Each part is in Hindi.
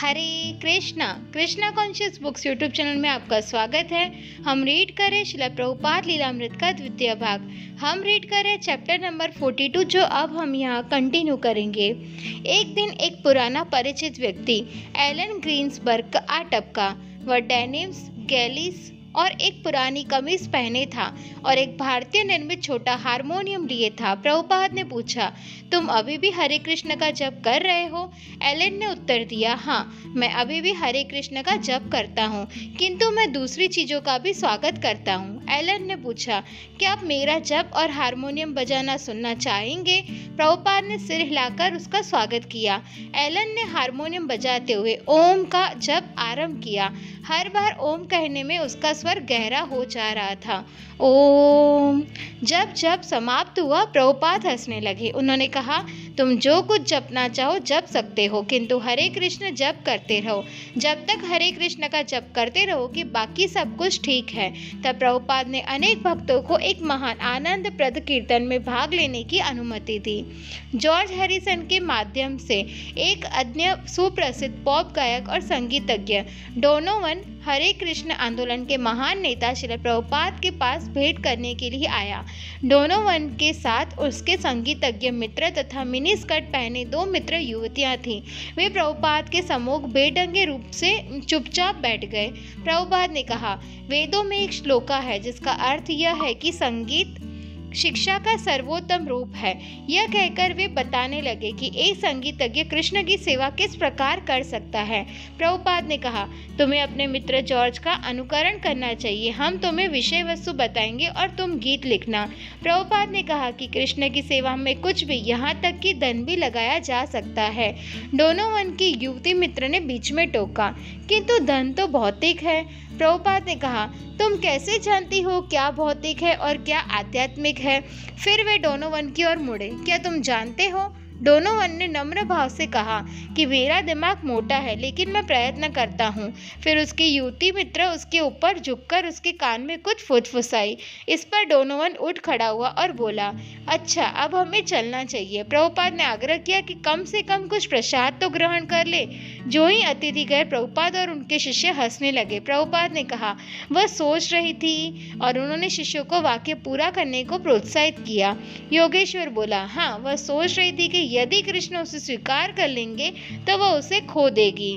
हरे Krishna Krishna conscious books YouTube channel में आपका स्वागत है। हम रीड करें श्रील प्रभुपाद लीलामृत का द्वितीय भाग। हम रीड करें चैप्टर नंबर 42 जो अब हम यहाँ कंटिन्यू करेंगे। एक दिन एक पुराना परिचित व्यक्ति एलन ग्रीन्सबर्ग आ टपका। वह डेनिम्स, गैलिस और एक पुरानी कमीज पहने था और एक भारतीय निर्मित छोटा हारमोनियम लिए था। प्रभुपाद ने पूछा, तुम अभी भी हरे कृष्ण का जप कर रहे हो? एलन ने उत्तर दिया, हाँ, मैं अभी भी हरे कृष्ण का जप करता हूँ, किंतु मैं दूसरी चीजों का भी स्वागत करता हूँ। एलन ने पूछा, क्या आप मेरा जप और हारमोनियम बजाना सुनना चाहेंगे? प्रभुपाद ने सिर हिलाकर उसका स्वागत किया। एलन ने हारमोनियम बजाते हुए ओम का जप आरंभ किया। हर बार ओम कहने में उसका स्वर गहरा हो जा रहा था। ओम। जब जप समाप्त हुआ, प्रभुपाद हंसने लगे। उन्होंने कहा, तुम जो कुछ जपना चाहो जप सकते हो, किंतु हरे कृष्ण जप करते रहो। जब तक हरे कृष्ण का जप करते रहोगे बाकी सब कुछ ठीक है। तब प्रभुपाद ने अनेक भक्तों को एक महान आनंदप्रद कीर्तन में भाग लेने की अनुमति दी। जॉर्ज हैरिसन के माध्यम से एक अन्य सुप्रसिद्ध पॉप गायक और संगीतज्ञ डोनोवन हरे कृष्ण आंदोलन के महान नेता श्रील प्रभुपाद के पास भेंट करने के लिए आया। डोनोवन के साथ उसके संगीतज्ञ मित्र तथा मिनी स्कर्ट पहने दो मित्र युवतियां थीं। वे प्रभुपाद के सम्मुख बेढंगे रूप से चुपचाप बैठ गए। प्रभुपाद ने कहा, वेदों में एक श्लोका है जिसका अर्थ यह है कि संगीत शिक्षा का सर्वोत्तम रूप है। यह कहकर वे बताने लगे कि एक संगीतज्ञ कृष्ण की सेवा किस प्रकार कर सकता है। प्रभुपाद ने कहा, तुम्हें अपने मित्र जॉर्ज का अनुकरण करना चाहिए। हम तुम्हें विषय वस्तु बताएंगे और तुम गीत लिखना। प्रभुपाद ने कहा कि कृष्ण की सेवा में कुछ भी, यहाँ तक कि धन भी लगाया जा सकता है। डोनोवन की युवती मित्र ने बीच में टोका, किंतु धन तो भौतिक है। प्रभुपाद ने कहा, तुम कैसे जानती हो क्या भौतिक है और क्या आध्यात्मिक है? फिर वे डोनोवन की ओर मुड़े। क्या तुम जानते हो? डोनोवन ने नम्र भाव से कहा कि मेरा दिमाग मोटा है, लेकिन मैं प्रयत्न करता हूँ। फिर उसकी युवती मित्र उसके ऊपर झुककर उसके कान में कुछ फुसफुसाई। इस पर डोनोवन उठ खड़ा हुआ और बोला, अच्छा, अब हमें चलना चाहिए। प्रभुपाद ने आग्रह किया कि कम से कम कुछ प्रसाद तो ग्रहण कर ले। जो ही अतिथि गए, प्रभुपाद और उनके शिष्य हंसने लगे। प्रभुपाद ने कहा, वह सोच रही थी, और उन्होंने शिष्यों को वाक्य पूरा करने को प्रोत्साहित किया। योगेश्वर बोला, हाँ, वह सोच रही थी कि यदि कृष्ण उसे स्वीकार कर लेंगे तो वह उसे खो देगी।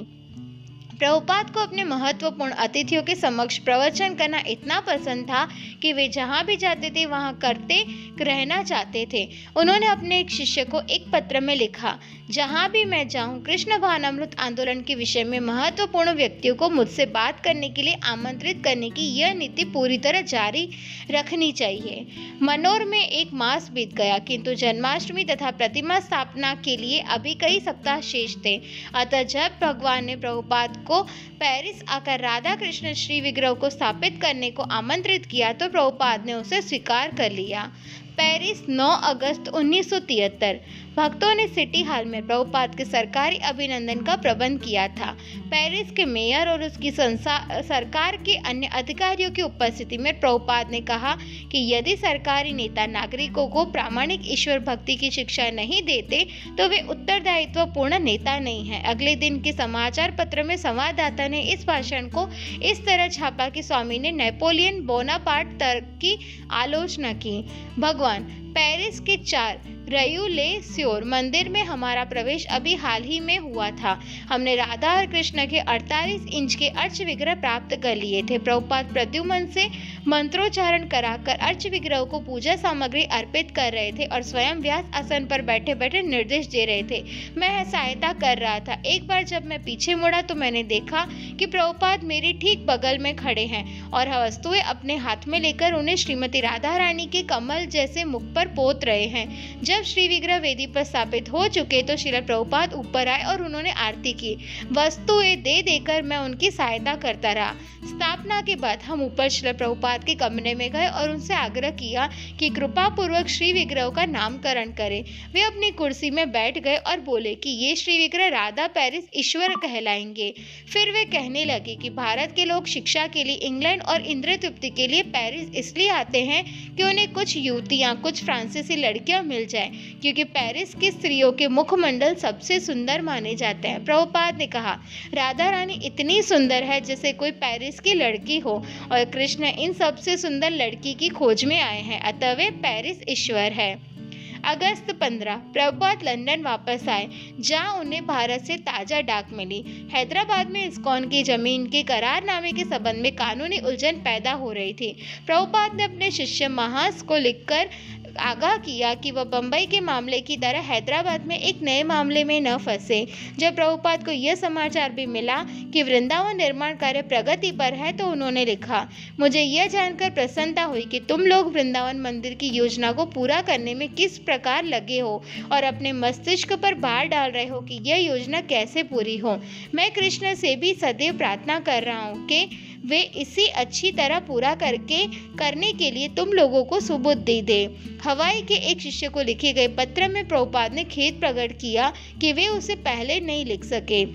प्रभुपाद को अपने महत्वपूर्ण अतिथियों के समक्ष प्रवचन करना इतना पसंद था कि वे जहाँ भी जाते थे वहाँ करते रहना चाहते थे। उन्होंने अपने एक शिष्य को एक पत्र में लिखा, जहाँ भी मैं जाऊँ कृष्ण भावनामृत आंदोलन के विषय में महत्वपूर्ण व्यक्तियों को मुझसे बात करने के लिए आमंत्रित करने की यह नीति पूरी तरह जारी रखनी चाहिए। मनोर में एक मास बीत गया, किंतु जन्माष्टमी तथा प्रतिमा स्थापना के लिए अभी कई सप्ताह शेष थे। अतः जब भगवान ने प्रभुपाद को पेरिस आकर राधा कृष्ण श्री विग्रह को स्थापित करने को आमंत्रित किया तो प्रभुपाद ने उसे स्वीकार कर लिया। पेरिस 9 अगस्त 1973। भक्तों ने सिटी हॉल में प्रभुपाद के सरकारी अभिनंदन का प्रबंध किया था। पेरिस के मेयर और उसकी सरकार के अन्य अधिकारियों की उपस्थिति में प्रभुपाद ने कहा कि यदि सरकारी नेता नागरिकों को प्रामाणिक ईश्वर भक्ति की शिक्षा नहीं देते तो वे उत्तरदायित्वपूर्ण नेता नहीं हैं। अगले दिन के समाचार पत्र में संवाददाता ने इस भाषण को इस तरह छापा कि स्वामी ने नेपोलियन बोनापार्ट तर्क की आलोचना की। भगवान, पेरिस के 4 रयू ले स्योर मंदिर में हमारा प्रवेश अभी हाल ही में हुआ था। हमने राधा और कृष्ण के 48 इंच के अर्च विग्रह प्राप्त कर लिए थे। प्रभुपाद प्रद्युमन से मंत्रोच्चारण कराकर अर्च विग्रह को पूजा सामग्री अर्पित कर रहे थे और स्वयं व्यास आसन पर बैठे बैठे निर्देश दे रहे थे। मैं सहायता कर रहा था। एक बार जब मैं पीछे मुड़ा तो मैंने देखा कि प्रभुपाद मेरे ठीक बगल में खड़े हैं और वस्तुएं अपने हाथ में लेकर उन्हें श्रीमती राधा रानी के कमल जैसे मुख पर पोत रहे हैं। जब श्री विग्रह वेदी पर स्थापित हो चुके तो श्रील प्रभुपाद ऊपर आए और उन्होंने आरती की। वस्तुएं दे देकर मैं उनकी सहायता करता रहा। स्थापना के बाद हम ऊपर श्रील प्रभुपाद प्रभुपाद के कमरे में गए और उनसे आग्रह किया कि कृपा पूर्वक श्री विग्रह का नामकरण करें। वे अपनी कुर्सी में बैठ गए और बोले कि ये श्री विग्रह राधा पेरिस ईश्वर कहलाएंगे। फिर वे कहने लगे कि भारत के लोग शिक्षा के लिए इंग्लैंड और इंद्रिय तृप्ति के लिए पेरिस इसलिए आते हैं कि उन्हें कुछ युवतियां, कुछ फ्रांसीसी लड़कियां मिल जाए, क्योंकि पेरिस की स्त्रियों के मुखमंडल सबसे सुंदर माने जाते हैं। प्रभुपाद ने कहा, राधा रानी इतनी सुंदर है जैसे कोई पेरिस की लड़की हो, और कृष्ण इन सबसे सुंदर लड़की की खोज में आए हैं, अतः वे पेरिस ईश्वर है। अगस्त 15 प्रभुपाद लंदन वापस आए, जहां उन्हें भारत से ताजा डाक मिली। हैदराबाद में इस्कॉन की जमीन के करारनामे के संबंध में कानूनी उलझन पैदा हो रही थी। प्रभुपाद ने अपने शिष्य महास को लिखकर आगाह किया कि वह बंबई के मामले की तरह हैदराबाद में एक नए मामले में न फंसे। जब प्रभुपाद को यह समाचार भी मिला कि वृंदावन निर्माण कार्य प्रगति पर है, तो उन्होंने लिखा, मुझे यह जानकर प्रसन्नता हुई कि तुम लोग वृंदावन मंदिर की योजना को पूरा करने में किस प्रकार लगे हो और अपने मस्तिष्क पर भार डाल रहे हो कि यह योजना कैसे पूरी हो। मैं कृष्ण से भी सदैव प्रार्थना कर रहा हूँ कि वे इसी अच्छी तरह पूरा करने के लिए तुम लोगों को सुबुद्धि दे। हवाई के एक शिष्य को लिखे गए पत्र में प्रभुपाद ने खेद प्रकट किया कि वे उसे पहले नहीं लिख सके।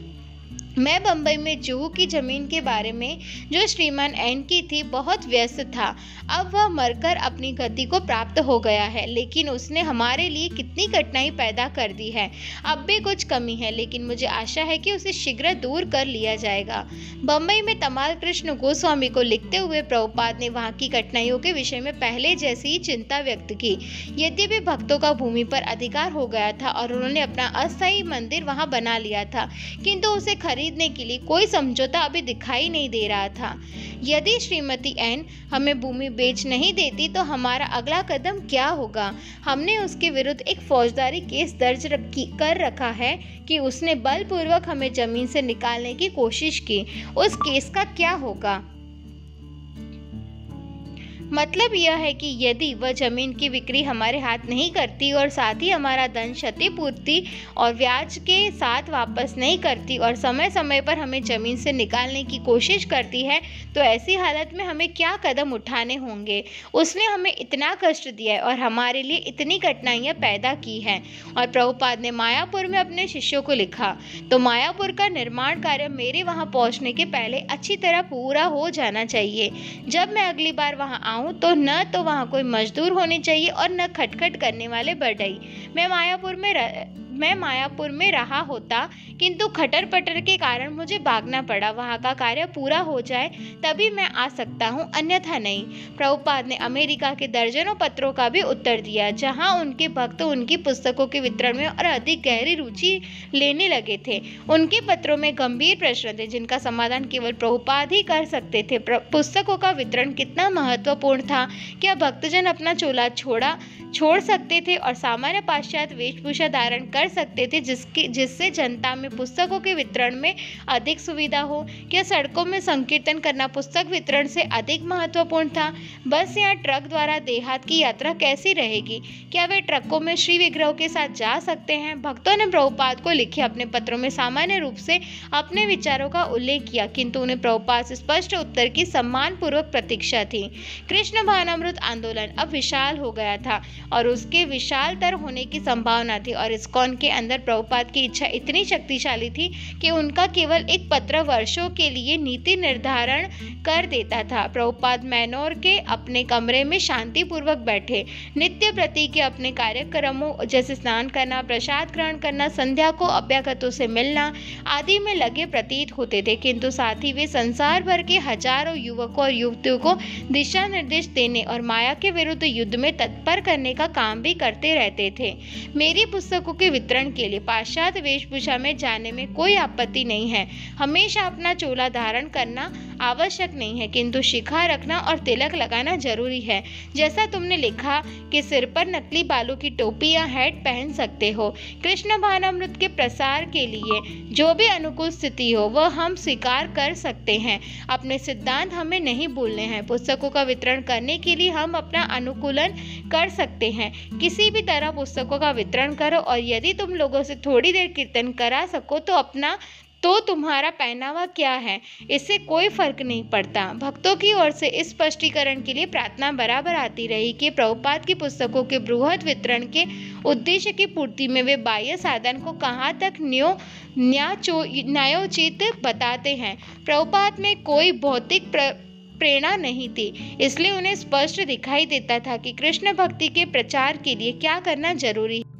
मैं बंबई में जुहू की जमीन के बारे में, जो श्रीमान एन की थी, बहुत व्यस्त था। अब वह मरकर अपनी गति को प्राप्त हो गया है, लेकिन उसने हमारे लिए कितनी कठिनाई पैदा कर दी है। अब भी कुछ कमी है, लेकिन मुझे आशा है कि उसे शीघ्र दूर कर लिया जाएगा। बंबई में तमाल कृष्ण गोस्वामी को लिखते हुए प्रभुपाद ने वहाँ की कठिनाइयों के विषय में पहले जैसी ही चिंता व्यक्त की। यद्यपि भक्तों का भूमि पर अधिकार हो गया था और उन्होंने अपना अस्थायी मंदिर वहाँ बना लिया था, किंतु उसे खरीदने के लिए कोई समझौता अभी दिखाई नहीं दे रहा था। यदि श्रीमती एन हमें भूमि बेच नहीं देती तो हमारा अगला कदम क्या होगा? हमने उसके विरुद्ध एक फौजदारी केस दर्ज कर रखा है कि उसने बलपूर्वक हमें जमीन से निकालने की कोशिश की। उस केस का क्या होगा? मतलब यह है कि यदि वह जमीन की बिक्री हमारे हाथ नहीं करती और साथ ही हमारा धन क्षतिपूर्ति और ब्याज के साथ वापस नहीं करती और समय समय पर हमें जमीन से निकालने की कोशिश करती है, तो ऐसी हालत में हमें क्या कदम उठाने होंगे? उसने हमें इतना कष्ट दिया है और हमारे लिए इतनी कठिनाइयाँ पैदा की हैं। और प्रभुपाद ने मायापुर में अपने शिष्यों को लिखा, तो मायापुर का निर्माण कार्य मेरे वहाँ पहुँचने के पहले अच्छी तरह पूरा हो जाना चाहिए। जब मैं अगली बार वहाँ आऊँ तो न तो वहाँ कोई मजदूर होने चाहिए और न खटखट करने वाले बढ़ई। मैं मायापुर में रहा होता, किंतु खटर पटर के कारण मुझे भागना पड़ा। वहाँ का कार्य पूरा हो जाए तभी मैं आ सकता हूँ, अन्यथा नहीं। प्रभुपाद ने अमेरिका के दर्जनों पत्रों का भी उत्तर दिया, जहाँ उनके भक्त उनकी पुस्तकों के वितरण में और अधिक गहरी रुचि लेने लगे थे। उनके पत्रों में गंभीर प्रश्न थे जिनका समाधान केवल प्रभुपाद ही कर सकते थे। पुस्तकों का वितरण कितना महत्वपूर्ण था। क्या भक्तजन अपना चोला छोड़ सकते थे और सामान्य पाश्चात्य वेशभूषा धारण कर सकते थे, जिससे जनता में पुस्तकों के वितरण में अधिक सुविधा हो? क्या सड़कों में संकीर्तन करना पुस्तक वितरण से अधिक महत्वपूर्ण था? बस या ट्रक द्वारा देहात की यात्रा कैसी रहेगी? क्या वे ट्रकों में श्री विग्रह के साथ जा सकते हैं? भक्तों ने प्रभुपाद को लिखे अपने पत्रों में सामान्य रूप से अपने विचारों का उल्लेख किया, किंतु उन्हें प्रभुपाद से स्पष्ट उत्तर की सम्मानपूर्वक प्रतीक्षा थी। कृष्ण भावनामृत आंदोलन अब विशाल हो गया था और उसके विशालतर होने की संभावना थी, और इस्कॉन के अंदर प्रभुपाद की इच्छा इतनी शक्तिशाली थी कि उनका केवल एक पत्र वर्षों के लिए नीति निर्धारण कर देता था। प्रभुपाद मैनोर के अपने कमरे में शांतिपूर्वक बैठे, नित्य प्रति के अपने कार्यक्रमों जैसे स्नान करना, प्रसाद ग्रहण करना, संध्या को अभ्यागतों से मिलना आदि में लगे प्रतीत होते थे, किंतु साथ ही वे संसार भर के हजारों युवकों और युवतियों को दिशा निर्देश देने और माया के विरुद्ध युद्ध में तत्पर करने का काम भी करते रहते थे। मेरी पुस्तकों के वितरण के लिए पाश्चात्य वेशभूषा में जाने में कोई आपत्ति नहीं है। हमेशा अपना चोला धारण करना आवश्यक नहीं है, किंतु शिखा रखना और तिलक लगाना जरूरी है। जैसा तुमने लिखा कि सिर पर नकली बालों की टोपी या हैट पहन सकते हो। कृष्ण भावनामृत के प्रसार के लिए जो भी अनुकूल स्थिति हो वह हम स्वीकार कर सकते हैं। अपने सिद्धांत हमें नहीं भूलने हैं। पुस्तकों का वितरण करने के लिए हम अपना अनुकूलन कर सकते हैं। किसी भी तरह पुस्तकों का वितरण करो, और यदि तुम लोगों से थोड़ी देर कीर्तन करा सको तो अपना तो तुम्हारा पहनावा क्या है, इससे कोई फर्क नहीं पड़ता। भक्तों की ओर से इस स्पष्टीकरण के लिए प्रार्थना बराबर आती रही कि प्रभुपाद की पुस्तकों के बृहद वितरण के उद्देश्य की पूर्ति में वे बाह्य साधन को कहाँ तक न्यायोचित बताते हैं। प्रभुपाद में कोई भौतिक प्रेरणा नहीं थी, इसलिए उन्हें स्पष्ट दिखाई देता था कि कृष्ण भक्ति के प्रचार के लिए क्या करना जरूरी है।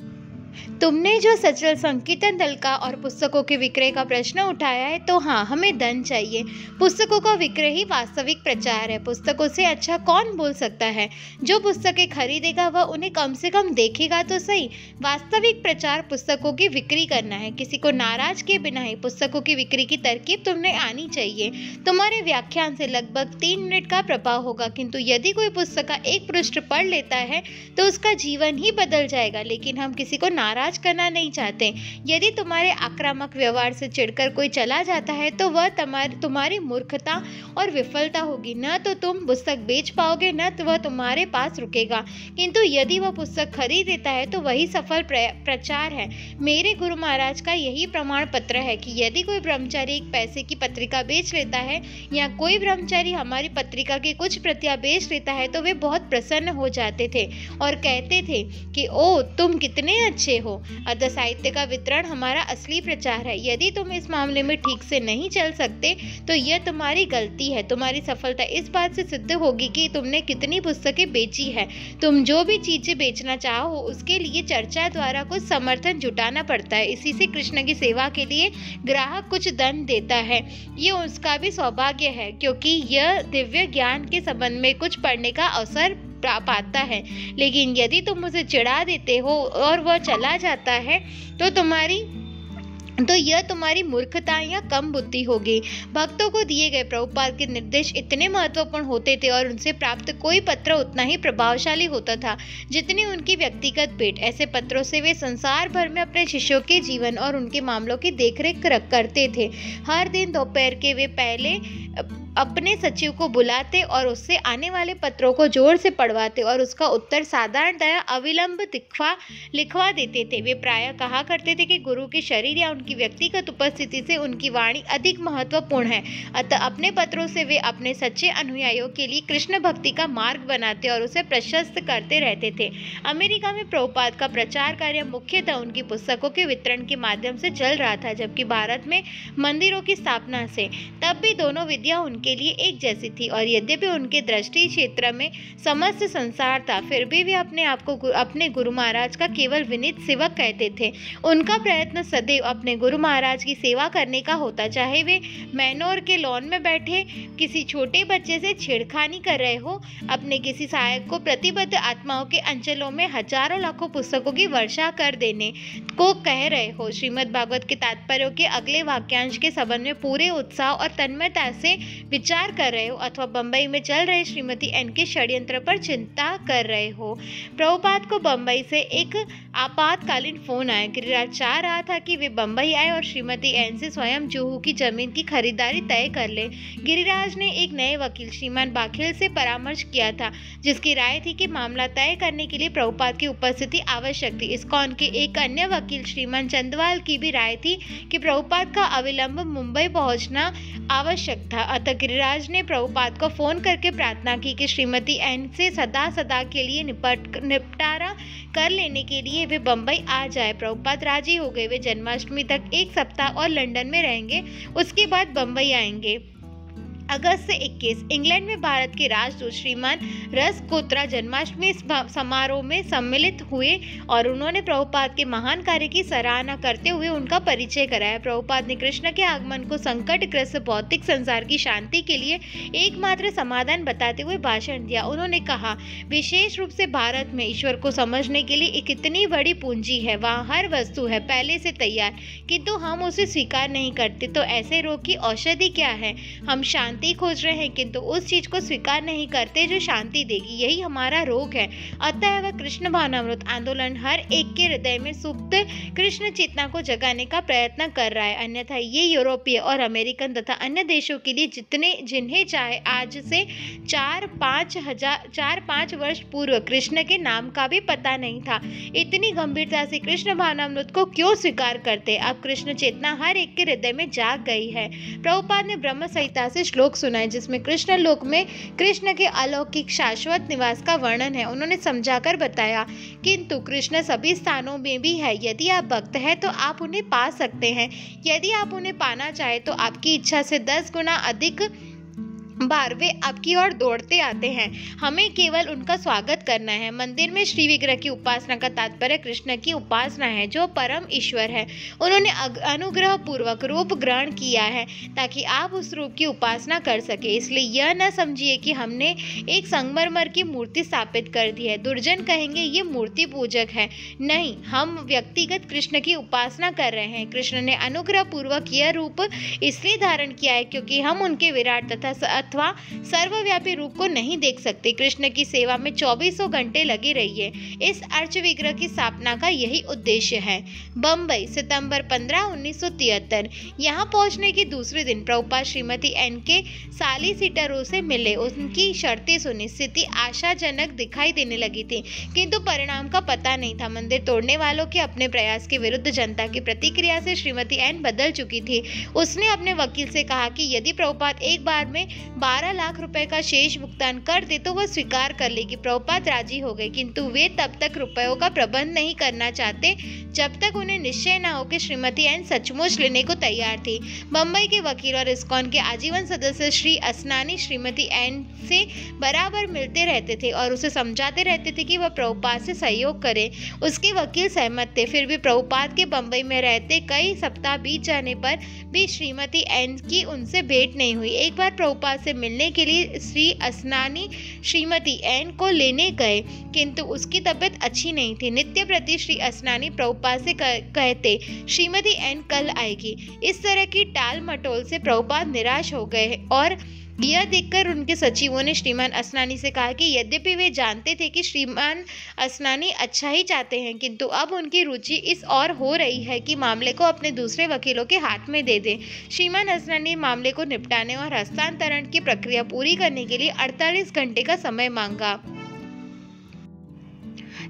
तुमने जो सचल संकीर्तन दल का और पुस्तकों के विक्रय का प्रश्न उठाया है, तो हाँ, हमें धन चाहिए। पुस्तकों का विक्रय ही वास्तविक प्रचार है। पुस्तकों से अच्छा कौन बोल सकता है? जो पुस्तकें खरीदेगा वह उन्हें कम से कम देखेगा तो सही। वास्तविक प्रचार पुस्तकों की बिक्री करना है। किसी को नाराज किए बिना ही पुस्तकों की बिक्री की तरकीब तुमने आनी चाहिए। तुम्हारे व्याख्यान से लगभग 3 मिनट का प्रभाव होगा, किंतु यदि कोई पुस्तक का एक पृष्ठ पढ़ लेता है तो उसका जीवन ही बदल जाएगा। लेकिन हम किसी को नाराज करना नहीं चाहते। यदि तुम्हारे आक्रामक व्यवहार से चिढ़कर कोई चला जाता है तो वह तुम्हारी मूर्खता और विफलता होगी। न तो तुम पुस्तक बेच पाओगे, न तो वह तुम्हारे पास रुकेगा। किंतु यदि वह पुस्तक खरीद लेता है तो वही सफल प्रचार है। मेरे गुरु महाराज का यही प्रमाण पत्र है कि यदि कोई ब्रह्मचारी एक पैसे की पत्रिका बेच लेता है या कोई ब्रह्मचारी हमारी पत्रिका की कुछ प्रतियां बेच लेता है तो वे बहुत प्रसन्न हो जाते थे और कहते थे कि ओ, तुम कितने अच्छे हो। अतः साहित्य का वितरण हमारा असली प्रचार है। यदि तुम इस मामले में ठीक से नहीं चल सकते तो यह तुम्हारी गलती है। तुम्हारी सफलता इस बात से सिद्ध होगी कि तुमने कितनी पुस्तकें बेची है। तुम जो भी चीजें बेचना चाहो उसके लिए चर्चा द्वारा कुछ समर्थन जुटाना पड़ता है। इसी से कृष्ण की सेवा के लिए ग्राहक कुछ धन देता है। ये उसका भी सौभाग्य है, क्योंकि यह दिव्य ज्ञान के संबंध में कुछ पढ़ने का अवसर पाता है। लेकिन यदि तुम उसे चिढ़ा देते हो और वह चला जाता है तो यह तुम्हारी मूर्खता या कम बुद्धि होगी। भक्तों को दिए गए प्रभुपाद के निर्देश इतने महत्वपूर्ण होते थे और उनसे प्राप्त कोई पत्र उतना ही प्रभावशाली होता था जितनी उनकी व्यक्तिगत भेंट। ऐसे पत्रों से वे संसार भर में अपने शिष्यों के जीवन और उनके मामलों की देखरेख करते थे। हर दिन दोपहर के वे पहले अपने सचिव को बुलाते और उससे आने वाले पत्रों को जोर से पढ़वाते और उसका उत्तर साधारणतया अविलंब लिखवा देते थे। वे प्रायः कहा करते थे कि गुरु के शरीर या उनकी व्यक्तिगत उपस्थिति से उनकी वाणी अधिक महत्वपूर्ण है। अतः अपने पत्रों से वे अपने सच्चे अनुयायियों के लिए कृष्ण भक्ति का मार्ग बनाते और उसे प्रशस्त करते रहते थे। अमेरिका में प्रभुपाद का प्रचार कार्य मुख्यतः उनकी पुस्तकों के वितरण के माध्यम से चल रहा था, जबकि भारत में मंदिरों की स्थापना से। तब भी दोनों विधियां उनके लिए एक जैसी थी और यद्यपि उनके दृष्टि क्षेत्र में समस्त संसार था, फिर भी वे अपने आप को अपने गुरु महाराज का केवल विनीत सेवक कहते थे। उनका प्रयत्न सदैव अपने गुरु महाराज की सेवा करने का होता, चाहे वे मैनोर के लॉन में बैठे किसी छोटे बच्चे से छेड़खानी कर रहे हो, अपने किसी सहायक को प्रतिबद्ध आत्माओं के अंचलों में हजारों लाखों पुस्तकों की वर्षा कर देने को कह रहे हो, श्रीमद् भागवत के तात्पर्यों के अगले वाक्यांश के संबंध में पूरे उत्साह और तन्मयता से विचार कर रहे हो, अथवा बंबई में चल रहे श्रीमती एन के षड्यंत्र पर चिंता कर रहे हो। प्रभुपाद को बंबई से एक आपातकालीन फोन आया। गिरिराज चाह रहा था कि वे बंबई आए और श्रीमती एन से स्वयं जुहू की जमीन की खरीदारी तय कर ले। गिरिराज ने एक नए वकील श्रीमान बाखिल से परामर्श किया था, जिसकी राय थी कि मामला तय करने के लिए प्रभुपाद की उपस्थिति आवश्यक थी। इस्कॉन के एक अन्य वकील श्रीमान चंदवाल की भी राय थी कि प्रभुपाद का अविलंब मुंबई पहुंचना आवश्यक था। अतः गिरिराज ने प्रभुपाद को फोन करके प्रार्थना की कि श्रीमती एन से सदा के लिए निपटारा कर लेने के लिए वे बंबई आ जाए। प्रभुपाद राजी हो गए। वे जन्माष्टमी तक 1 सप्ताह और लंदन में रहेंगे, उसके बाद बंबई आएंगे। अगस्त से 21 इंग्लैंड में भारत के राजदूत श्रीमान रस कोत्रा जन्माष्टमी समारोह में सम्मिलित हुए और उन्होंने प्रभुपाद के महान कार्य की सराहना करते हुए उनका परिचय कराया। प्रभुपाद ने कृष्ण के आगमन को संकटग्रस्त भौतिक संसार की शांति के लिए एकमात्र समाधान बताते हुए भाषण दिया। उन्होंने कहा, विशेष रूप से भारत में ईश्वर को समझने के लिए एक इतनी बड़ी पूंजी है। वहाँ हर वस्तु है पहले से तैयार, किंतु हम उसे स्वीकार नहीं करते। तो ऐसे रोग की औषधि क्या है? हम शांति शांति खोज रहे हैं किंतु उस चीज को स्वीकार नहीं करते जो शांति देगी। यही हमारा रोग है। अतः वह कृष्ण भावनामृत आंदोलन हर एक के हृदय में सुप्त कृष्ण चेतना को जगाने का प्रयत्न कर रहा है। अन्यथा ये यूरोपीय और अमेरिकन तथा अन्य देशों के लिए जिन्हें चाहे आज से 4-5 वर्ष पूर्व कृष्ण के नाम का भी पता नहीं था, इतनी गंभीरता से कृष्ण भावनामृत को क्यों स्वीकार करते। अब कृष्ण चेतना हर एक के हृदय में जाग गई है। प्रभुपाद ने ब्रह्म संहिता से श्लोक सुनाए जिसमें कृष्ण लोक में कृष्ण के अलौकिक शाश्वत निवास का वर्णन है। उन्होंने समझाकर बताया, किंतु कृष्ण सभी स्थानों में भी है। यदि आप भक्त हैं तो आप उन्हें पा सकते हैं। यदि आप उन्हें पाना चाहे तो आपकी इच्छा से 10 गुना अधिक बार वे आपकी ओर दौड़ते आते हैं। हमें केवल उनका स्वागत करना है। मंदिर में श्री विग्रह की उपासना का तात्पर्य कृष्ण की उपासना है जो परम ईश्वर है। उन्होंने अनुग्रह पूर्वक रूप ग्रहण किया है ताकि आप उस रूप की उपासना कर सके। इसलिए यह न समझिए कि हमने एक संगमरमर की मूर्ति स्थापित कर दी है। दुर्जन कहेंगे ये मूर्ति पूजक है। नहीं, हम व्यक्तिगत कृष्ण की उपासना कर रहे हैं। कृष्ण ने अनुग्रह पूर्वक यह रूप इसलिए धारण किया है क्योंकि हम उनके विराट तथा अथवा सर्वव्यापी रूप को नहीं देख सकते। कृष्ण की सेवा में 24 घंटे लगे रहिए। इस अर्च विग्रह की स्थापना का यही उद्देश्य है। बम्बई, सितंबर 15, 1973। यहाँ पहुँचने के दूसरे दिन प्रभुपाद श्रीमती एन के सॉलिसिटरों से मिले। उनकी शर्तें सुनी। स्थिति आशाजनक दिखाई देने लगी थी किंतु परिणाम का पता नहीं था। मंदिर तोड़ने वालों के अपने प्रयास के विरुद्ध जनता की प्रतिक्रिया से श्रीमती एन बदल चुकी थी। उसने अपने वकील से कहा कि यदि प्रभुपाद एक बार में 12 लाख रुपए का शेष भुगतान कर दे तो वह स्वीकार कर लेगी। प्रभुपाद राजी हो गए किंतु वे तब तक रुपयों का प्रबंध नहीं करना चाहते जब तक उन्हें निश्चय न हो कि श्रीमती एन सचमुच लेने को तैयार थी। बम्बई के वकील और इस्कॉन के आजीवन सदस्य श्री असनानी श्रीमती एन से बराबर मिलते रहते थे और उसे समझाते रहते थे कि वह प्रभुपाद से सहयोग करे। उसके वकील सहमत थे। फिर भी प्रभुपाद के बम्बई में रहते कई सप्ताह बीत जाने पर भी श्रीमती एन की उनसे भेंट नहीं हुई। एक बार प्रभुपाद से मिलने के लिए श्री असनानी श्रीमती एन को लेने गए किंतु उसकी तबीयत अच्छी नहीं थी। नित्य प्रति श्री असनानी प्रभुपाद से कहते श्रीमती एन कल आएगी। इस तरह की टाल मटोल से प्रभुपाद निराश हो गए और यह देखकर उनके सचिवों ने श्रीमान असनानी से कहा कि यद्यपि वे जानते थे कि श्रीमान असनानी अच्छा ही चाहते हैं किंतु अब उनकी रुचि इस ओर हो रही है कि मामले को अपने दूसरे वकीलों के हाथ में दे दें। श्रीमान असनानी मामले को निपटाने और हस्तांतरण की प्रक्रिया पूरी करने के लिए 48 घंटे का समय मांगा।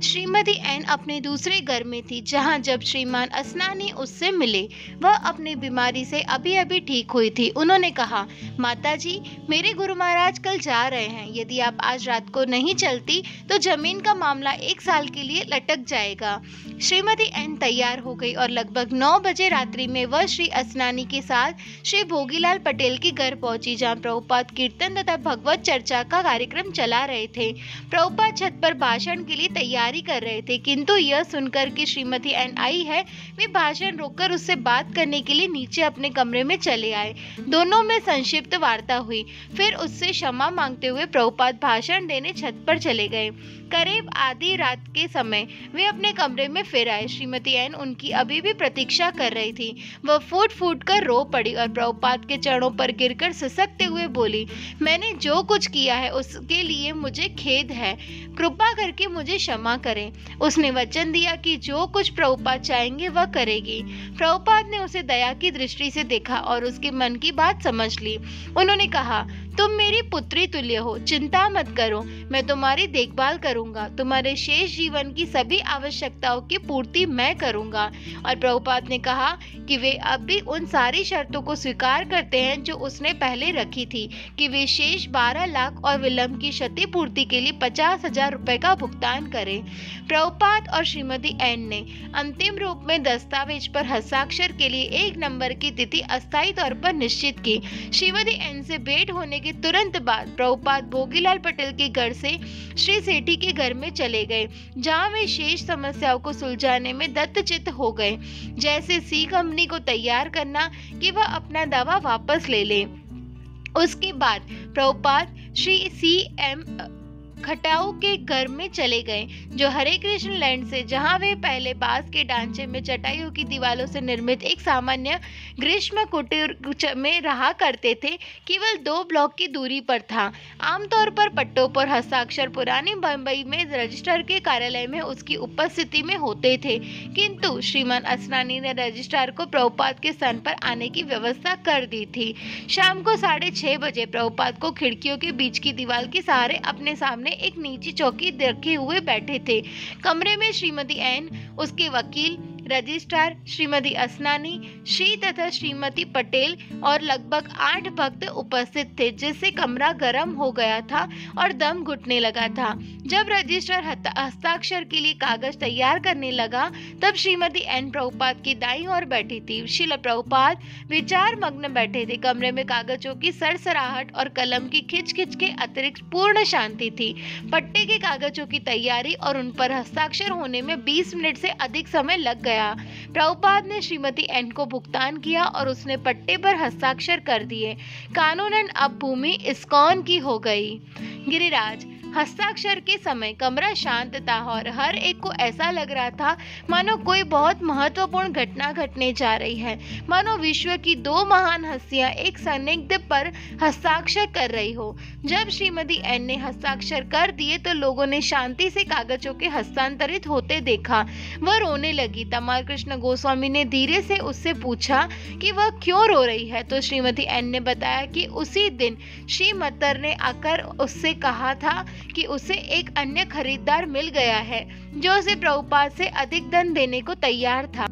श्रीमती एन अपने दूसरे घर में थी जहां जब श्रीमान असनानी उससे मिले वह अपनी बीमारी से अभी अभी ठीक हुई थी। उन्होंने कहा, माताजी, मेरे गुरु महाराज कल जा रहे हैं। यदि आप आज रात को नहीं चलती तो जमीन का मामला 1 साल के लिए लटक जाएगा। श्रीमती एन तैयार हो गई और लगभग 9 बजे रात्रि में वह श्री असनानी के साथ श्री भोगीलाल पटेल के घर पहुंची जहां प्रभुपाद कीर्तन तथा भगवत चर्चा का कार्यक्रम चला रहे थे। प्रभुपाद छत पर भाषण के लिए तैयारी कर रहे थे किंतु यह सुनकर कि श्रीमती एन आई है वे भाषण रोककर उससे बात करने के लिए नीचे अपने कमरे में चले आए। दोनों में संक्षिप्त वार्ता हुई। फिर उससे क्षमा मांगते हुए प्रभुपाद भाषण देने छत पर चले गए। करीब आधी रात के समय वे अपने कमरे में फिर आए। श्रीमती एन उनकी अभी भी प्रतीक्षा कर रही थी। वह फूट फूट कर रो पड़ी और प्रभुपाद के चरणों पर गिरकर सिसकते हुए बोली, मैंने जो कुछ किया है उसके लिए मुझे खेद है। कृपा करके मुझे क्षमा करें। उसने वचन दिया कि जो कुछ प्रभुपाद चाहेंगे वह करेगी। प्रभुपाद ने उसे दया की दृष्टि से देखा और उसके मन की बात समझ ली। उन्होंने कहा, तुम मेरी पुत्री तुल्य हो, चिंता मत करो, मैं तुम्हारी देखभाल करूंगा। तुम्हारे शेष जीवन की सभी आवश्यकताओं की पूर्ति मैं करूंगा। और प्रभुपाद ने कहा कि वे अब भी उन सारी शर्तों को स्वीकार करते हैं जो उसने पहले रखी थी कि वे शेष 12 लाख और विलंब की क्षतिपूर्ति के लिए 50,000 रुपए का भुगतान करें। प्रभुपाद और श्रीमती एन ने अंतिम रूप में दस्तावेज पर हस्ताक्षर के लिए 1 नंबर की तिथि अस्थायी तौर पर निश्चित की। श्रीमती एन से भेंट होने के तुरंत बाद प्रभुपाद भोगीलाल पटेल के घर से श्री सेठी के घर में चले गए जहां वे शेष समस्याओं को सुलझाने में दत्तचित्त हो गए, जैसे सी कंपनी को तैयार करना कि वह अपना दावा वापस ले ले। उसके बाद प्रभुपाद श्री सी एम खटाऊ के घर में चले गए, जो हरे कृष्ण लैंड से, जहां वे पहले बांस के ढांचे में चटाइयों की दीवारों से निर्मित एक सामान्य ग्रीष्म कुटीर में रहा करते थे, केवल 2 ब्लॉक की दूरी पर था। आमतौर पर पट्टों पर हस्ताक्षर पुरानी बंबई में रजिस्ट्रार के कार्यालय में उसकी उपस्थिति में होते थे, किंतु श्रीमान असनानी ने रजिस्ट्रार को प्रभुपाद के स्थान पर आने की व्यवस्था कर दी थी। शाम को 6:30 बजे प्रभुपाद को खिड़कियों के बीच की दीवार के सहारे अपने सामने एक नीची चौकी रखे हुए बैठे थे। कमरे में श्रीमती एन, उसके वकील, रजिस्ट्रार, श्रीमती असनानी, श्री तथा श्रीमती पटेल और लगभग 8 भक्त उपस्थित थे, जिससे कमरा गर्म हो गया था और दम घुटने लगा था। जब रजिस्ट्रार हस्ताक्षर के लिए कागज तैयार करने लगा, तब श्रीमती एन प्रभुपाद की दाईं ओर बैठी थी। श्रील प्रभुपाद विचार मग्न बैठे थे। कमरे में कागजों की सरसराहट और कलम की खिच-खिच के अतिरिक्त पूर्ण शांति थी। पट्टे के कागजों की तैयारी और उन पर हस्ताक्षर होने में 20 मिनट से अधिक समय लग गया। प्रभुपाद ने श्रीमती एन को भुगतान किया और उसने पट्टे पर हस्ताक्षर कर दिए। कानूनन अब भूमि इस्कॉन की हो गई। गिरिराज, हस्ताक्षर के समय कमरा शांत था और हर एक को ऐसा लग रहा था मानो कोई बहुत महत्वपूर्ण घटना घटने जा रही है, मानो विश्व की 2 महान हस्तियां एक संदिग्ध पर हस्ताक्षर कर रही हो। जब श्रीमती एन ने हस्ताक्षर कर दिए तो लोगों ने शांति से कागजों के हस्तांतरित होते देखा। वह रोने लगी। तमाल कृष्ण गोस्वामी ने धीरे से उससे पूछा कि वह क्यों रो रही है, तो श्रीमती एन ने बताया कि उसी दिन श्री मत्तर ने आकर उससे कहा था कि उसे एक अन्य खरीदार मिल गया है, जो उसे प्रभुपाद से अधिक धन देने को तैयार था।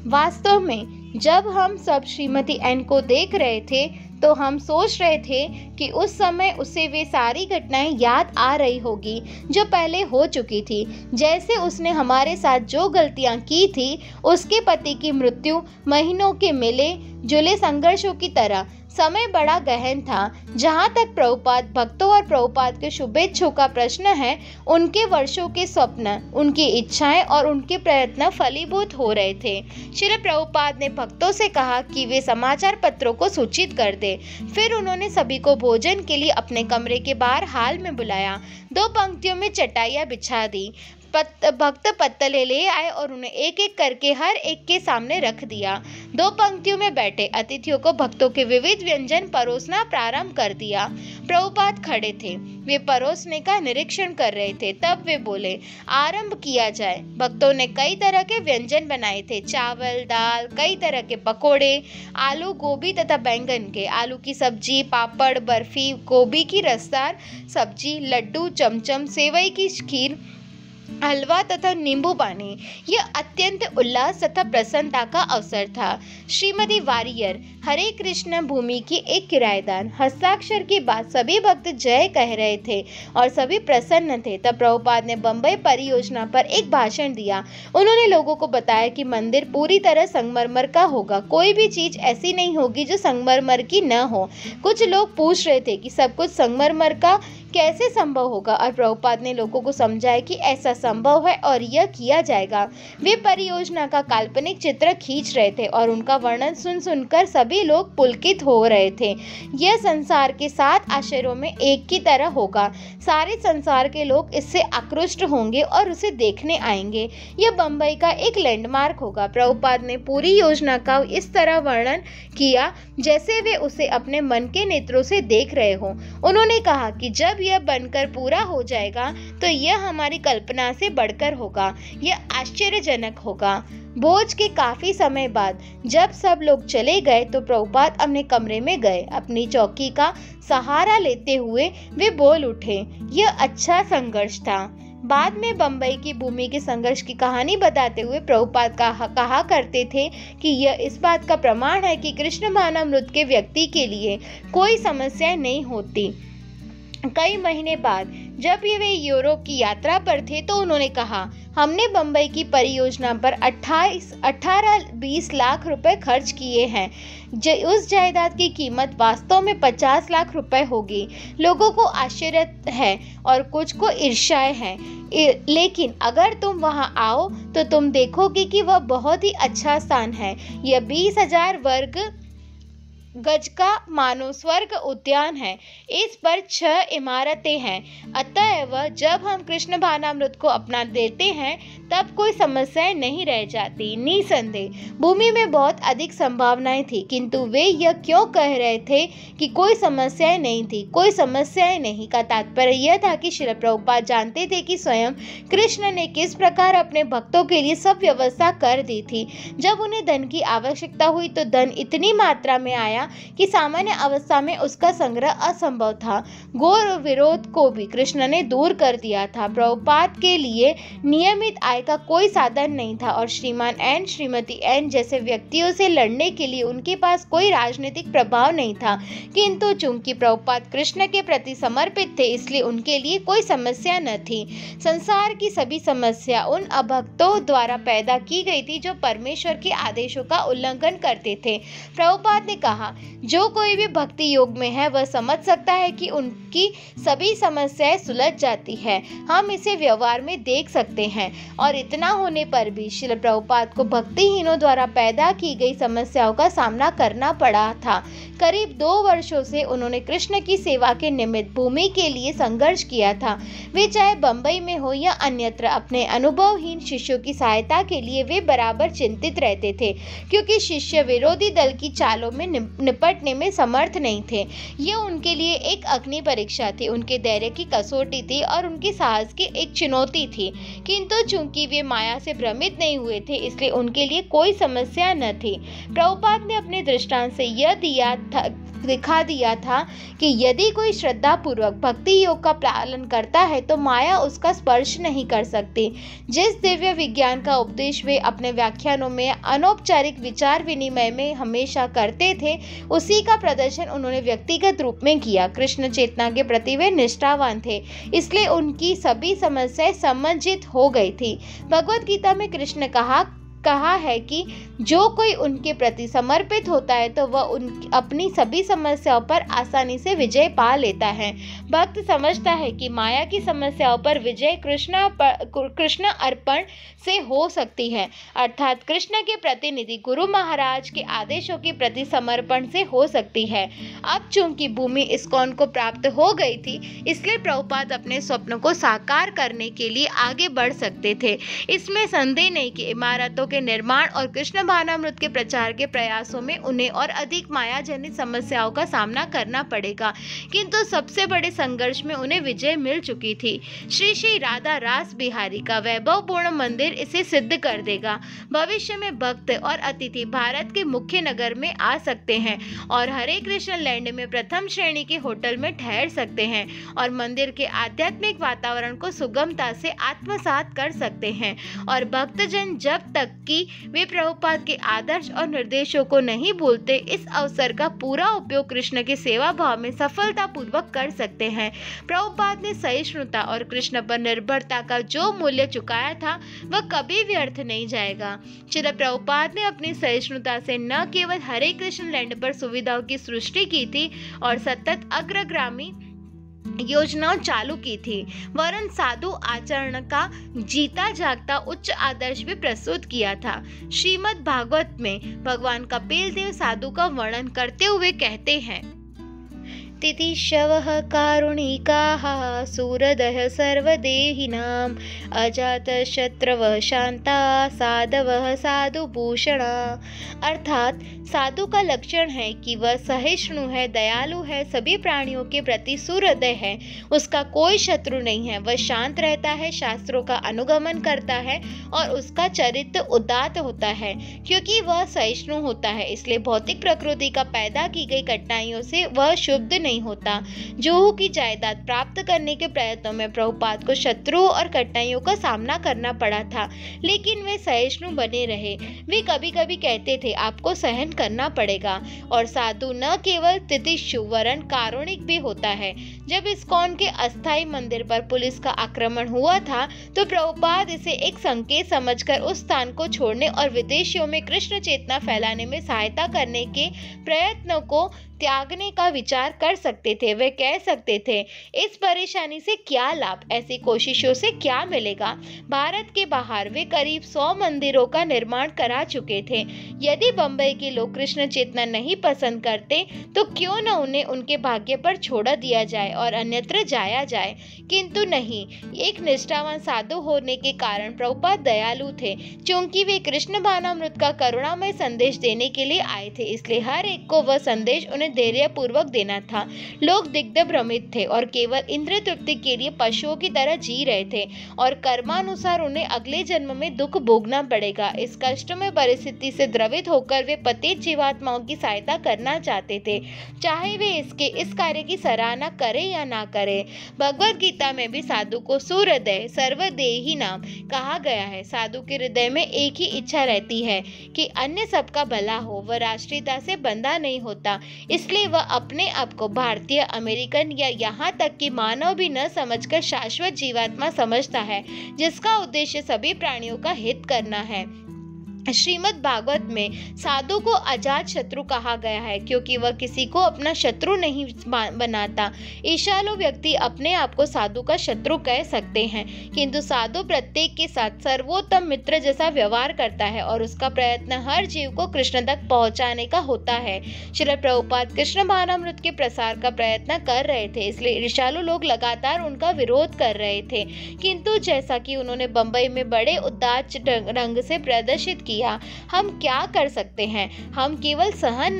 वास्तव में जब हम सब श्रीमती एन को देख रहे थे तो हम सोच रहे थे कि उस समय उसे वे सारी घटनाएं याद आ रही होगी जो पहले हो चुकी थी, जैसे उसने हमारे साथ जो गलतियां की थी, उसके पति की मृत्यु, महीनों के मिले जुले संघर्षों की तरह। समय बड़ा गहन था। जहाँ तक प्रभुपाद भक्तों और प्रभुपाद के शुभेच्छुओं का प्रश्न है, उनके वर्षों के स्वप्न, उनकी इच्छाएं और उनके प्रयत्न फलीभूत हो रहे थे। श्री प्रभुपाद ने भक्तों से कहा कि वे समाचार पत्रों को सूचित कर दे। फिर उन्होंने सभी को भोजन के लिए अपने कमरे के बाहर हाल में बुलाया। 2 पंक्तियों में चटाइयां बिछा दी। भक्त पत्तले ले आए और उन्हें एक एक करके हर एक के सामने रख दिया। 2 पंक्तियों में बैठे अतिथियों को भक्तों के विविध व्यंजन परोसना प्रारंभ कर दिया। प्रभुपाद खड़े थे। वे परोसने का निरीक्षण कर रहे थे। तब वे बोले, आरंभ किया जाए। भक्तों ने कई तरह के व्यंजन बनाए थे। चावल, दाल, कई तरह के पकोड़े, आलू, गोभी तथा बैंगन के, आलू की सब्जी, पापड़, बर्फी, गोभी की रसदार सब्जी, लड्डू, चमचम, सेवई की खीर, हलवा तथा नींबू पानी। यह अत्यंत उल्लास तथा प्रसन्नता का अवसर था। श्रीमती वारियर, हरे कृष्ण भूमि की एक किराएदार। हस्ताक्षर के बाद सभी भक्त जय कह रहे थे और सभी प्रसन्न थे। तब प्रभुपाद ने बम्बई परियोजना पर एक भाषण दिया। उन्होंने लोगों को बताया कि मंदिर पूरी तरह संगमरमर का होगा। कोई भी चीज ऐसी नहीं होगी जो संगमरमर की न हो। कुछ लोग पूछ रहे थे कि सब कुछ संगमरमर का कैसे संभव होगा, और प्रभुपाद ने लोगों को समझाया कि ऐसा संभव है और यह किया जाएगा। वे परियोजना का काल्पनिक चित्र खींच रहे थे और उनका वर्णन सुन सुनकर सभी लोग पुलकित हो रहे थे। यह संसार के 7 आश्चर्यों में एक की तरह होगा। सारे संसार के लोग इससे आकृष्ट होंगे और उसे देखने आएंगे। यह बम्बई का एक लैंडमार्क होगा। प्रभुपाद ने पूरी योजना का इस तरह वर्णन किया जैसे वे उसे अपने मन के नेत्रों से देख रहे हो। उन्होंने कहा कि जब यह बनकर पूरा हो जाएगा तो यह हमारी कल्पना से बढ़कर होगा। यह आश्चर्यजनक होगा। भोज के काफी समय बाद जब सब लोग चले गए तो प्रभुपाद अपने कमरे में गए। अपनी चौकी का सहारा लेते हुए वे बोल उठे, यह अच्छा संघर्ष था। बाद में बम्बई की भूमि के संघर्ष की कहानी बताते हुए प्रभुपाद कहा करते थे कि यह इस बात का प्रमाण है कि कृष्ण भावनामृत के व्यक्ति के लिए कोई समस्या नहीं होती। कई महीने बाद जब ये यूरोप की यात्रा पर थे तो उन्होंने कहा, हमने बम्बई की परियोजना पर 18-20 लाख रुपए खर्च किए हैं। उस जायदाद की कीमत वास्तव में 50 लाख रुपए होगी। लोगों को आश्चर्य है और कुछ को ईर्ष्या है, लेकिन अगर तुम वहां आओ तो तुम देखोगे कि वह बहुत ही अच्छा स्थान है। यह 20,000 वर्ग गज का मानो स्वर्ग उद्यान है। इस पर 6 इमारतें हैं। अतएव जब हम कृष्ण भानामृत को अपना देते हैं तब कोई समस्याएं नहीं रह जाती। निसंदेह भूमि में बहुत अधिक संभावनाएं थी, किंतु वे यह क्यों कह रहे थे कि कोई समस्याएं नहीं थी? कोई समस्याएं नहीं का तात्पर्य यह था कि श्रील प्रभुपाद जानते थे कि स्वयं कृष्ण ने किस प्रकार अपने भक्तों के लिए सब व्यवस्था कर दी थी। जब उन्हें धन की आवश्यकता हुई तो धन इतनी मात्रा में आया कि सामान्य अवस्था में उसका संग्रह असंभव था। घोर विरोध को भी कृष्ण ने दूर कर दिया था। प्रभुपाद के लिए नियमित आय का कोई साधन नहीं था और श्रीमान एन, श्रीमती एन जैसे व्यक्तियों से लड़ने के लिए उनके पास कोई राजनीतिक प्रभाव नहीं था। किंतु चूंकि प्रभुपाद कृष्ण के प्रति समर्पित थे, इसलिए उनके लिए कोई समस्या न थी। संसार की सभी समस्या उन अभक्तों द्वारा पैदा की गई थी जो परमेश्वर के आदेशों का उल्लंघन करते थे। प्रभुपाद ने कहा, जो कोई भी भक्ति योग में है वह समझ सकता है कि उनकी सभी समस्याएं सुलझ जाती है। हम इसे व्यवहार में देख सकते हैं। और इतना होने पर भी श्रील प्रभुपाद को भक्तिहीनों द्वारा पैदा की गई समस्याओं का सामना करना पड़ा था। करीब 2 वर्षों से उन्होंने कृष्ण की सेवा के निमित्त भूमि के लिए संघर्ष किया था। वे चाहे बंबई में हो या अन्यत्र, अपने अनुभवहीन शिष्यों की सहायता के लिए वे बराबर चिंतित रहते थे, क्योंकि शिष्य विरोधी दल की चालों में निपटने में समर्थ नहीं थे। ये उनके लिए एक अग्नि परीक्षा थी, उनके धैर्य की कसौटी थी और उनके साहस की एक चुनौती थी। किंतु चूंकि वे माया से भ्रमित नहीं हुए थे, इसलिए उनके लिए कोई समस्या न थी। प्रभुपाद ने अपने दृष्टांत से यह दिखा दिया था कि यदि कोई श्रद्धा पूर्वक भक्ति योग का पालन करता है तो माया उसका स्पर्श नहीं कर सकती। जिस दिव्य विज्ञान का उपदेश वे अपने व्याख्यानों में अनौपचारिक विचार विनिमय में हमेशा करते थे, उसी का प्रदर्शन उन्होंने व्यक्तिगत रूप में किया। कृष्ण चेतना के प्रति वे निष्ठावान थे, इसलिए उनकी सभी समस्याएं समंजित हो गई थी। भगवत गीता में कृष्ण कहा है कि जो कोई उनके प्रति समर्पित होता है तो वह अपनी सभी समस्याओं पर आसानी से विजय पा लेता है। भक्त समझता है कि माया की समस्याओं पर विजय कृष्ण अर्पण से हो सकती है, अर्थात कृष्ण के प्रतिनिधि गुरु महाराज के आदेशों के प्रति समर्पण से हो सकती है। अब चूंकि भूमि इस्कॉन को प्राप्त हो गई थी, इसलिए प्रभुपाद अपने स्वप्न को साकार करने के लिए आगे बढ़ सकते थे। इसमें संदेह नहीं कि इमारतों के निर्माण और कृष्ण भानामृत के प्रचार के प्रयासों में उन्हें और अधिक माया जनित समस्याओं का सामना करना पड़ेगा, किंतु सबसे बड़े संघर्ष में उन्हें विजय मिल चुकी थी। श्री श्री राधा रास बिहारी का वैभवपूर्ण मंदिर इसे सिद्ध कर देगा। भविष्य में भक्त और अतिथि भारत के मुख्य नगर में आ सकते हैं और हरे कृष्ण लैंड में प्रथम श्रेणी के होटल में ठहर सकते हैं और मंदिर के आध्यात्मिक वातावरण को सुगमता से आत्मसात कर सकते हैं। और भक्तजन जब तक कि वे प्रभुपाद के आदर्श और निर्देशों को नहीं भूलते, इस अवसर का पूरा उपयोग कृष्ण के सेवा भाव में सफलतापूर्वक कर सकते हैं। प्रभुपाद ने सहिष्णुता और कृष्ण पर निर्भरता का जो मूल्य चुकाया था वह कभी व्यर्थ नहीं जाएगा। श्रील प्रभुपाद ने अपनी सहिष्णुता से न केवल हरे कृष्ण लैंड पर सुविधाओं की सृष्टि की थी और सतत अग्रगामी योजनाओं चालू की थी, वरन साधु आचरण का जीता जागता उच्च आदर्श भी प्रस्तुत किया था। श्रीमद् भागवत में भगवान कपिल देव साधु का वर्णन करते हुए कहते हैं, तितिशवः कारुणिकाः सूरदः सर्वदेहिनां अजातशत्रवः शांता साधवः साधुभूषणा। अर्थात साधु का लक्षण है कि वह सहिष्णु है, दयालु है, सभी प्राणियों के प्रति सुहृदय है, उसका कोई शत्रु नहीं है, वह शांत रहता है, शास्त्रों का अनुगमन करता है और उसका चरित्र उदात्त होता है। क्योंकि वह सहिष्णु होता है, इसलिए भौतिक प्रकृति का पैदा की गई कठिनाइयों से वह शुद्ध नहीं होता। जुहू की जायदाद प्राप्त करने के प्रयत्नों में प्रभुपाद को शत्रुओं और कठिनाइयों का सामना करना पड़ा था, लेकिन वे सहिष्णु बने रहे। वे कभी कभी कहते थे, आपको सहन करना पड़ेगा। और साधु न केवल तितिक्षु वरन कारुणिक भी होता है। जब इस्कॉन के अस्थायी मंदिर पर पुलिस का आक्रमण हुआ था तो प्रभुपाद इसे एक संकेत समझकर उस स्थान को छोड़ने और विदेशियों में कृष्ण चेतना फैलाने में सहायता करने के प्रयत्नों को त्यागने का विचार कर सकते थे। वे कह सकते थे, इस परेशानी से क्या लाभ, ऐसी कोशिशों से क्या मिलेगा। भारत के बाहर वे करीब 100 मंदिरों का निर्माण करा चुके थे। यदि बम्बई के लोग कृष्ण चेतना नहीं पसंद करते तो क्यों न उन्हें उनके भाग्य पर छोड़ दिया जाए और अन्यत्र जाया जाए। किंतु नहीं, एक निष्ठावान साधु होने के कारण प्रभुपाद दयालु थे। क्योंकि वे कृष्ण भावनामृत का करुणामय संदेश देने के लिए आए थे, इसलिए हर एक को वह संदेश उन्हें धैर्यपूर्वक देना था। लोग दिग्ध भ्रमित थे और केवल इंद्रिय तृप्ति के लिए पशुओं की तरह जी रहे थे और कर्मानुसार उन्हें अगले जन्म में दुख भोगना पड़ेगा। इस कष्टमय परिस्थिति से द्रवित होकर वे पतित जीवात्माओं की सहायता करना चाहते थे, चाहे वे इस कार्य की सराहना करें या ना करें। भगवद गीता में भी साधु को सुहृदय सर्वदेही नाम कहा गया है। साधु के हृदय में एक ही इच्छा रहती है कि अन्य सबका भला हो। वह राष्ट्रीयता से बंधा नहीं होता, इसलिए वह अपने आप को भारतीय, अमेरिकन या यहाँ तक कि मानव भी न समझकर शाश्वत जीवात्मा समझता है, जिसका उद्देश्य सभी प्राणियों का हित करना है। श्रीमद् भागवत में साधु को अजात शत्रु कहा गया है, क्योंकि वह किसी को अपना शत्रु नहीं बनाता। ईर्ष्यालु व्यक्ति अपने आप को साधु का शत्रु कह सकते हैं, किंतु साधु प्रत्येक के साथ सर्वोत्तम मित्र जैसा व्यवहार करता है और उसका प्रयत्न हर जीव को कृष्ण तक पहुंचाने का होता है। श्रील प्रभुपाद कृष्ण भावनामृत के प्रसार का प्रयत्न कर रहे थे, इसलिए ईर्ष्यालु लोग लगातार उनका विरोध कर रहे थे। किंतु जैसा कि उन्होंने बंबई में बड़े उदात्त ढंग से प्रदर्शित किया, हम क्या कर सकते हैं? हम केवल सहन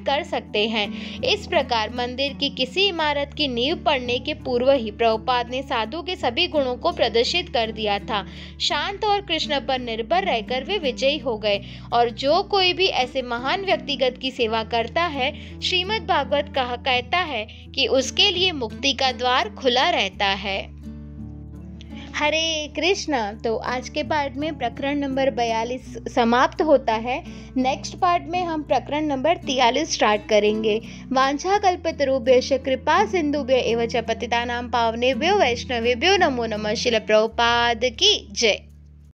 कर सकते हैं। इस प्रकार मंदिर की किसी इमारत की नींव पड़ने के पूर्व ही प्रभुपाद ने साधु के सभी गुणों को प्रदर्शित कर दिया था। शांत और कृष्ण पर निर्भर रहकर वे विजयी हो गए और जो कोई भी ऐसे महान व्यक्तिगत की सेवा करता है, श्रीमद् भागवत कहता है कि उसके लिए मुक्ति का द्वार खुला रहता है। हरे कृष्णा। तो आज के पार्ट में प्रकरण नंबर 42 समाप्त होता है। नेक्स्ट पार्ट में हम प्रकरण नंबर 43 स्टार्ट करेंगे। वांछा कल्पतरुभ्यश्च कृपा सिंधुभ्य एव च पतितानां पावनेभ्यो वैष्णवेभ्यो नमो नमः। श्रील प्रभुपाद की जय।